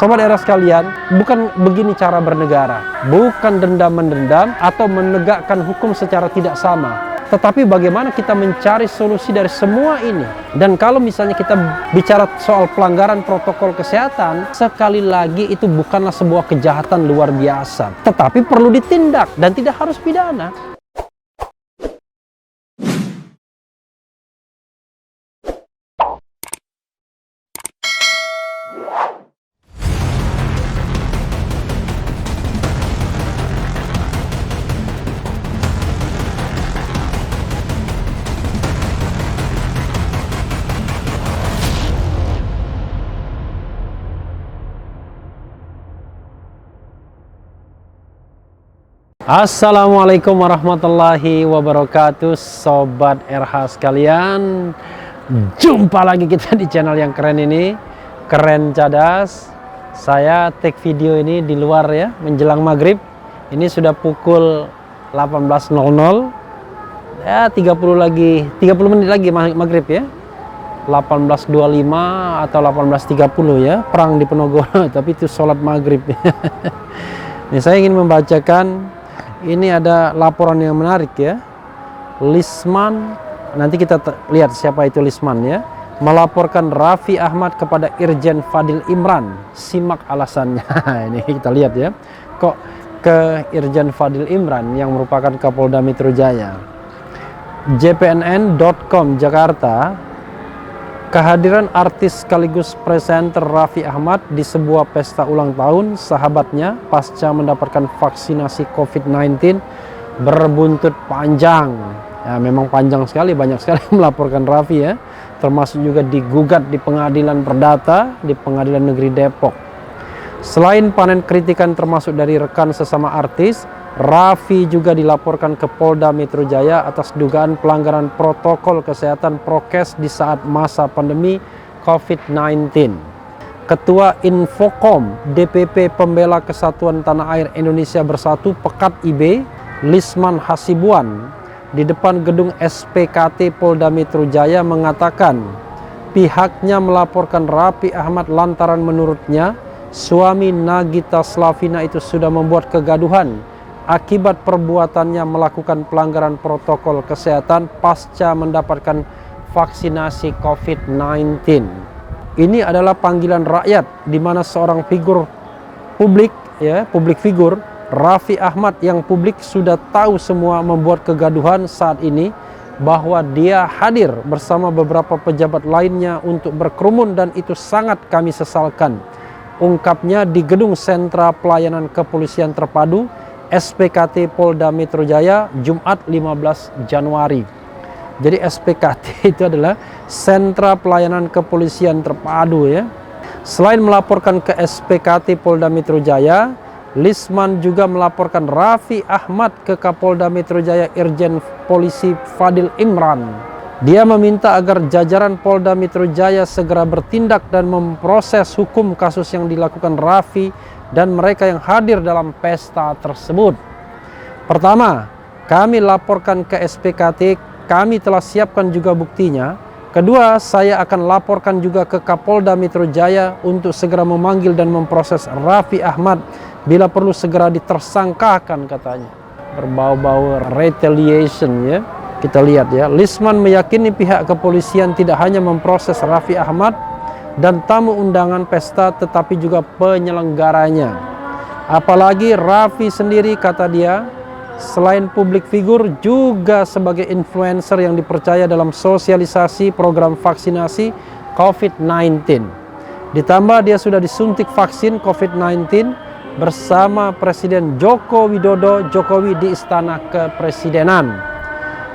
Sobat era sekalian, bukan begini cara bernegara. Bukan dendam-mendendam atau menegakkan hukum secara tidak sama. Tetapi bagaimana kita mencari solusi dari semua ini. Dan kalau misalnya kita bicara soal pelanggaran protokol kesehatan, sekali lagi itu bukanlah sebuah kejahatan luar biasa. Tetapi perlu ditindak dan tidak harus pidana. Assalamualaikum warahmatullahi wabarakatuh, Sobat RH sekalian. Jumpa lagi kita di channel yang keren ini, Keren Cadas. Saya take video ini di luar ya, menjelang maghrib. Ini sudah pukul 18.00 ya, 30 menit lagi maghrib ya, 18.25 atau 18.30 ya, perang di Penogoro. Tapi itu sholat maghrib. Ini saya ingin membacakan. Ini ada laporan yang menarik ya. Lisman, nanti kita lihat siapa itu Lisman ya, melaporkan Raffi Ahmad kepada Irjen Fadil Imran. Simak alasannya. Ini kita lihat ya, kok ke Irjen Fadil Imran yang merupakan Kapolda Metro Jaya. JPNN.com Jakarta. Kehadiran artis sekaligus presenter Raffi Ahmad di sebuah pesta ulang tahun sahabatnya pasca mendapatkan vaksinasi COVID-19 berbuntut panjang. Ya, memang panjang sekali, banyak sekali melaporkan Raffi ya, termasuk juga digugat di Pengadilan Perdata di Pengadilan Negeri Depok. Selain panen kritikan termasuk dari rekan sesama artis, Raffi juga dilaporkan ke Polda Metro Jaya atas dugaan pelanggaran protokol kesehatan prokes di saat masa pandemi COVID-19. Ketua Infocom DPP Pembela Kesatuan Tanah Air Indonesia Bersatu Pekat IB, Lisman Hasibuan, di depan gedung SPKT Polda Metro Jaya mengatakan pihaknya melaporkan Raffi Ahmad lantaran menurutnya suami Nagita Slavina itu sudah membuat kegaduhan akibat perbuatannya melakukan pelanggaran protokol kesehatan pasca mendapatkan vaksinasi COVID-19. Ini adalah panggilan rakyat di mana seorang figur publik ya, publik figur Raffi Ahmad yang publik sudah tahu semua membuat kegaduhan saat ini, bahwa dia hadir bersama beberapa pejabat lainnya untuk berkerumun dan itu sangat kami sesalkan. Ungkapnya di Gedung Sentra Pelayanan Kepolisian Terpadu SPKT Polda Metro Jaya Jumat 15 Januari. Jadi SPKT itu adalah Sentra Pelayanan Kepolisian Terpadu ya. Selain melaporkan ke SPKT Polda Metro Jaya, Lisman juga melaporkan Raffi Ahmad ke Kapolda Metro Jaya Irjen Polisi Fadil Imran. Dia meminta agar jajaran Polda Metro Jaya segera bertindak dan memproses hukum kasus yang dilakukan Raffi dan mereka yang hadir dalam pesta tersebut. Pertama, kami laporkan ke SPKT, kami telah siapkan juga buktinya. Kedua, saya akan laporkan juga ke Kapolda Metro Jaya untuk segera memanggil dan memproses Raffi Ahmad bila perlu segera ditersangkakan, katanya. Berbau-bau retaliation ya. Kita lihat ya, Lisman meyakini pihak kepolisian tidak hanya memproses Raffi Ahmad dan tamu undangan pesta tetapi juga penyelenggaranya. Apalagi Raffi sendiri, kata dia, selain publik figur juga sebagai influencer yang dipercaya dalam sosialisasi program vaksinasi COVID-19. Ditambah dia sudah disuntik vaksin COVID-19 bersama Presiden Joko Widodo Jokowi di Istana Kepresidenan.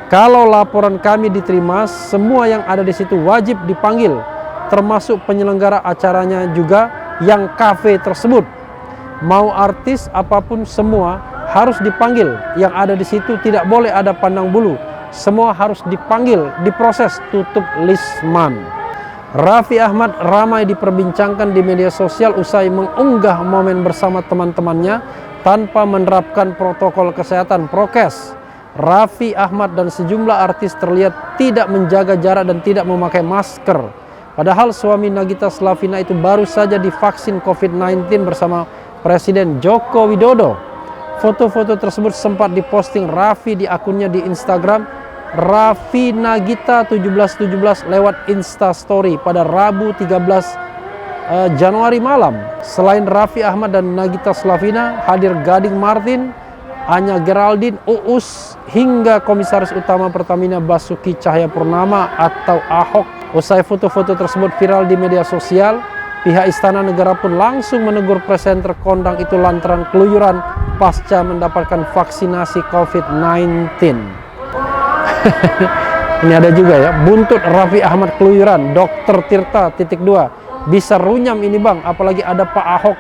Kalau laporan kami diterima, semua yang ada di situ wajib dipanggil, termasuk penyelenggara acaranya juga yang kafe tersebut. Mau artis apapun semua harus dipanggil. Yang ada di situ tidak boleh ada pandang bulu. Semua harus dipanggil, diproses, tutup Lisman. Raffi Ahmad ramai diperbincangkan di media sosial usai mengunggah momen bersama teman-temannya tanpa menerapkan protokol kesehatan prokes. Raffi Ahmad dan sejumlah artis terlihat tidak menjaga jarak dan tidak memakai masker. Padahal suami Nagita Slavina itu baru saja divaksin COVID-19 bersama Presiden Joko Widodo. Foto-foto tersebut sempat diposting Raffi di akunnya di Instagram Raffi Nagita 1717 lewat Instastory pada Rabu 13 Januari malam. Selain Raffi Ahmad dan Nagita Slavina, hadir Gading Martin, Anya Geraldine, Uus, hingga Komisaris Utama Pertamina Basuki Cahayapurnama atau Ahok. Usai foto-foto tersebut viral di media sosial, pihak Istana Negara pun langsung menegur presenter kondang itu lantaran keluyuran pasca mendapatkan vaksinasi COVID-19. Ini ada juga ya, buntut Raffi Ahmad keluyuran, Dr. Tirta _2 bisa runyam ini bang, apalagi ada Pak Ahok.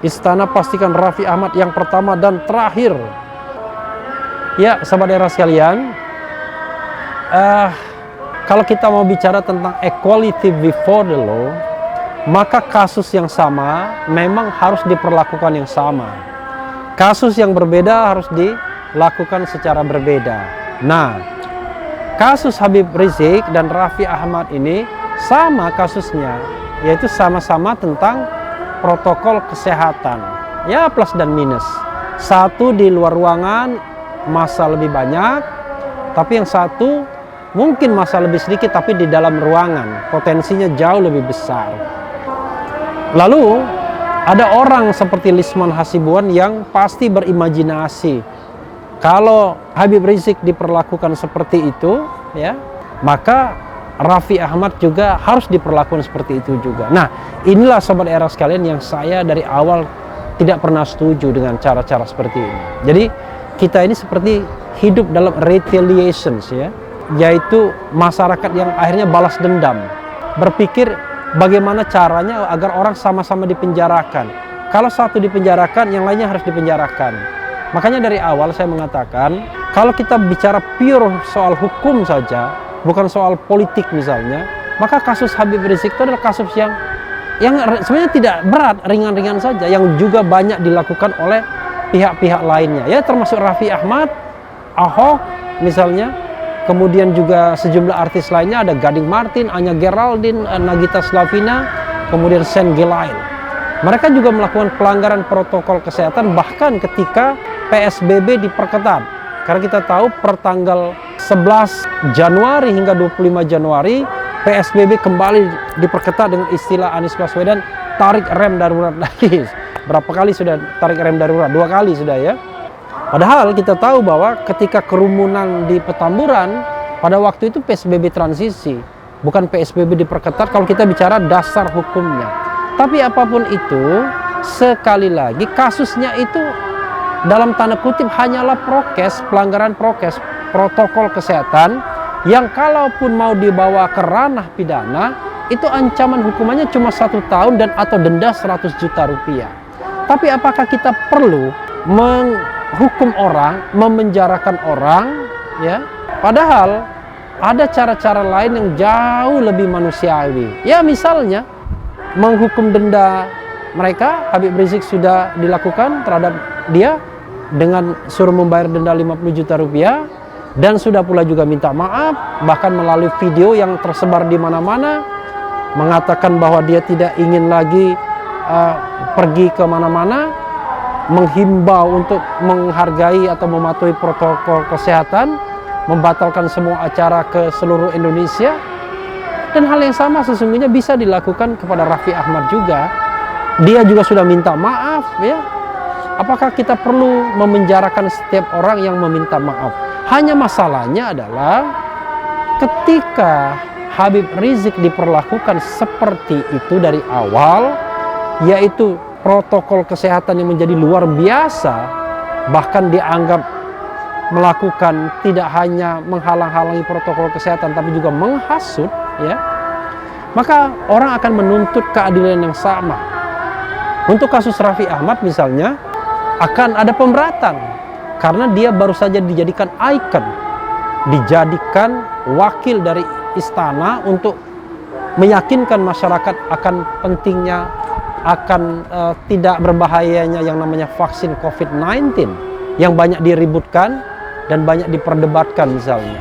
Istana pastikan Raffi Ahmad yang pertama dan terakhir. Ya, sahabat era sekalian, kalau kita mau bicara tentang equality before the law, maka kasus yang sama memang harus diperlakukan yang sama. Kasus yang berbeda harus dilakukan secara berbeda. Nah, kasus Habib Rizik dan Raffi Ahmad ini sama kasusnya, yaitu sama-sama tentang protokol kesehatan. Ya, plus dan minus. Satu di luar ruangan masa lebih banyak, tapi yang satu mungkin masa lebih sedikit, tapi di dalam ruangan potensinya jauh lebih besar. Lalu ada orang seperti Lisman Hasibuan yang pasti berimajinasi kalau Habib Rizik diperlakukan seperti itu, ya, maka Raffi Ahmad juga harus diperlakukan seperti itu juga. Nah, inilah sobat era sekalian yang saya dari awal tidak pernah setuju dengan cara-cara seperti ini. Jadi kita ini seperti hidup dalam retaliations, ya, yaitu masyarakat yang akhirnya balas dendam, berpikir bagaimana caranya agar orang sama-sama dipenjarakan. Kalau satu dipenjarakan, yang lainnya harus dipenjarakan. Makanya dari awal saya mengatakan, kalau kita bicara pure soal hukum saja, bukan soal politik misalnya, maka kasus Habib Rizik itu adalah kasus yang sebenarnya tidak berat, ringan-ringan saja, yang juga banyak dilakukan oleh pihak-pihak lainnya, ya, termasuk Raffi Ahmad, Ahok misalnya. Kemudian juga sejumlah artis lainnya, ada Gading Martin, Anya Geraldine, Nagita Slavina, kemudian Sen Gilail. Mereka juga melakukan pelanggaran protokol kesehatan bahkan ketika PSBB diperketat. Karena kita tahu per tanggal 11 Januari hingga 25 Januari PSBB kembali diperketat dengan istilah Anies Baswedan, tarik rem darurat lagi. Berapa kali sudah tarik rem darurat? 2 kali sudah, ya. Padahal kita tahu bahwa ketika kerumunan di Petamburan, pada waktu itu PSBB transisi, bukan PSBB diperketat kalau kita bicara dasar hukumnya. Tapi apapun itu, sekali lagi kasusnya itu dalam tanda kutip hanyalah prokes, pelanggaran prokes, protokol kesehatan, yang kalaupun mau dibawa ke ranah pidana, itu ancaman hukumannya cuma 1 tahun dan atau denda 100 juta rupiah. Tapi apakah kita perlu menghukum orang, memenjarakan orang, ya? Padahal ada cara-cara lain yang jauh lebih manusiawi. Ya, misalnya menghukum denda mereka. Habib Rizik sudah dilakukan terhadap dia dengan suruh membayar denda 50 juta rupiah, dan sudah pula juga minta maaf, bahkan melalui video yang tersebar di mana-mana mengatakan bahwa dia tidak ingin lagi pergi ke mana-mana, menghimbau untuk menghargai atau mematuhi protokol kesehatan, membatalkan semua acara ke seluruh Indonesia. Dan hal yang sama sesungguhnya bisa dilakukan kepada Raffi Ahmad juga. Dia juga sudah minta maaf, ya. Apakah kita perlu memenjarakan setiap orang yang meminta maaf? Hanya masalahnya adalah ketika Habib Rizik diperlakukan seperti itu dari awal, yaitu protokol kesehatan yang menjadi luar biasa, bahkan dianggap melakukan tidak hanya menghalang-halangi protokol kesehatan tapi juga menghasut, ya, maka orang akan menuntut keadilan yang sama. Untuk kasus Raffi Ahmad misalnya akan ada pemberatan karena dia baru saja dijadikan ikon, dijadikan wakil dari istana untuk meyakinkan masyarakat akan pentingnya, akan tidak berbahayanya yang namanya vaksin COVID-19 yang banyak diributkan dan banyak diperdebatkan misalnya.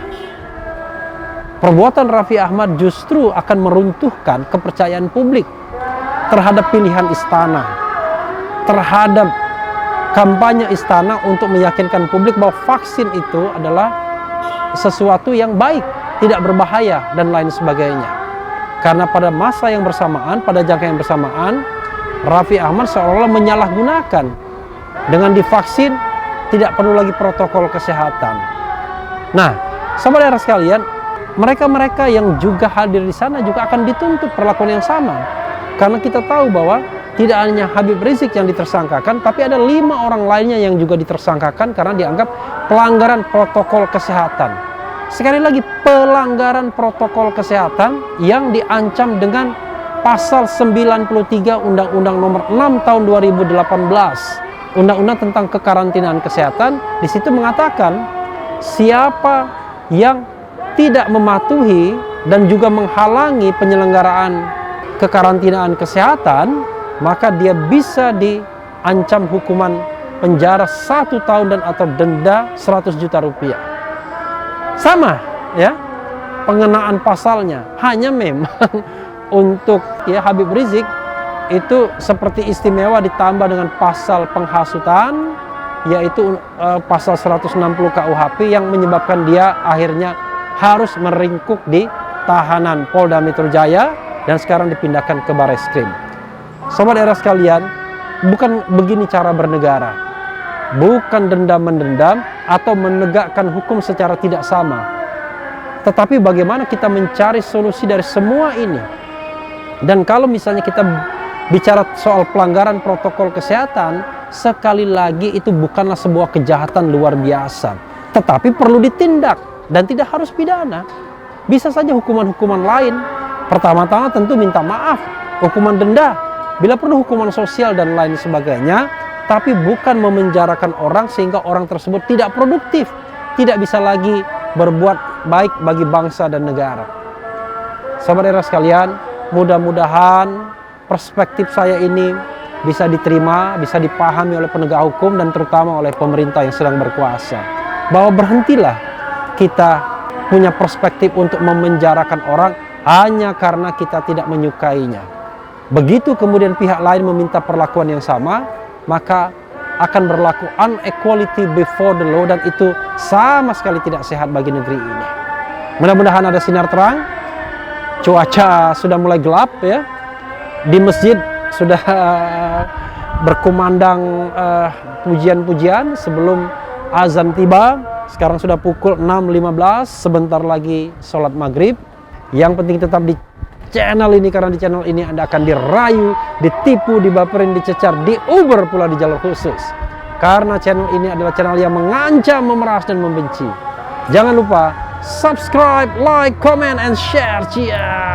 perbuatan Raffi Ahmad justru akan meruntuhkan kepercayaan publik terhadap pilihan istana, terhadap kampanye istana untuk meyakinkan publik bahwa vaksin itu adalah sesuatu yang baik, tidak berbahaya, dan lain sebagainya. Karena pada masa yang bersamaan, pada jangka yang bersamaan, Raffi Ahmad seolah-olah menyalahgunakan. Dengan divaksin, tidak perlu lagi protokol kesehatan. Nah, saudara sekalian, mereka-mereka yang juga hadir di sana juga akan dituntut perlakuan yang sama. Karena kita tahu bahwa tidak hanya Habib Rizik yang ditersangkakan, tapi ada 5 orang lainnya yang juga ditersangkakan karena dianggap pelanggaran protokol kesehatan. Sekali lagi, pelanggaran protokol kesehatan yang diancam dengan pasal 93 Undang-Undang Nomor 6 Tahun 2018. Undang-Undang tentang kekarantinaan kesehatan, di situ mengatakan siapa yang tidak mematuhi dan juga menghalangi penyelenggaraan kekarantinaan kesehatan, maka dia bisa diancam hukuman penjara 1 tahun dan atau denda 100 juta rupiah. Sama ya pengenaan pasalnya, hanya memang untuk ya Habib Rizik itu seperti istimewa ditambah dengan pasal penghasutan, yaitu pasal 160 KUHP yang menyebabkan dia akhirnya harus meringkuk di tahanan Polda Metro Jaya dan sekarang dipindahkan ke Barreskrim. Sobat era sekalian, bukan begini cara bernegara. Bukan dendam-mendendam atau menegakkan hukum secara tidak sama. Tetapi bagaimana kita mencari solusi dari semua ini. Dan kalau misalnya kita bicara soal pelanggaran protokol kesehatan, sekali lagi itu bukanlah sebuah kejahatan luar biasa, tetapi perlu ditindak dan tidak harus pidana. Bisa saja hukuman-hukuman lain. Pertama-tama tentu minta maaf, hukuman denda, bila perlu hukuman sosial dan lain sebagainya, tapi bukan memenjarakan orang sehingga orang tersebut tidak produktif, tidak bisa lagi berbuat baik bagi bangsa dan negara. Saudara sekalian, mudah-mudahan perspektif saya ini bisa diterima, bisa dipahami oleh penegak hukum dan terutama oleh pemerintah yang sedang berkuasa. Bahwa berhentilah kita punya perspektif untuk memenjarakan orang hanya karena kita tidak menyukainya. Begitu kemudian pihak lain meminta perlakuan yang sama, maka akan berlaku unequality before the law, dan itu sama sekali tidak sehat bagi negeri ini. Mudah-mudahan ada sinar terang. Cuaca sudah mulai gelap ya. Di masjid sudah berkumandang pujian-pujian sebelum azan tiba. Sekarang sudah pukul 6.15, sebentar lagi sholat maghrib. Yang penting tetap di channel ini, karena di channel ini Anda akan dirayu, ditipu, dibaperin, dicecar, diuber pula di jalur khusus. Karena channel ini adalah channel yang mengancam, memeras, dan membenci. Jangan lupa subscribe, like, comment, and share. Cia.